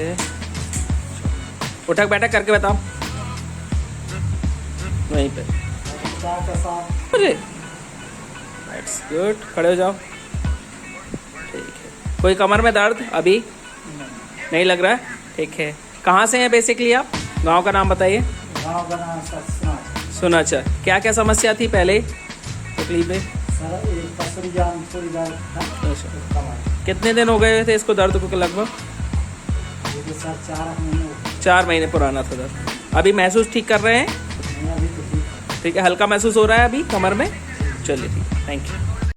से। उठक बैठक करके बताओ वहीं पे। अरे दैट्स गुड, खड़े हो जाओ। ठीक है। कोई कमर में दर्द अभी नहीं लग रहा है? ठीक है। कहाँ से हैं बेसिकली आप? गांव का नाम बताइए। गाँव का नाम सुनाचर। क्या क्या समस्या थी पहले तकलीफ है? सर एक पसरी जान थोड़ी अच्छा। कितने दिन हो गए थे इसको दर्द को लगभग? ये सर 4 महीने 4 महीने पुराना था दर्द। अभी महसूस ठीक कर रहे हैं? अभी तो ठीक। ठीक है। हल्का महसूस हो रहा है अभी कमर में? चलिए ठीक है, थैंक यू।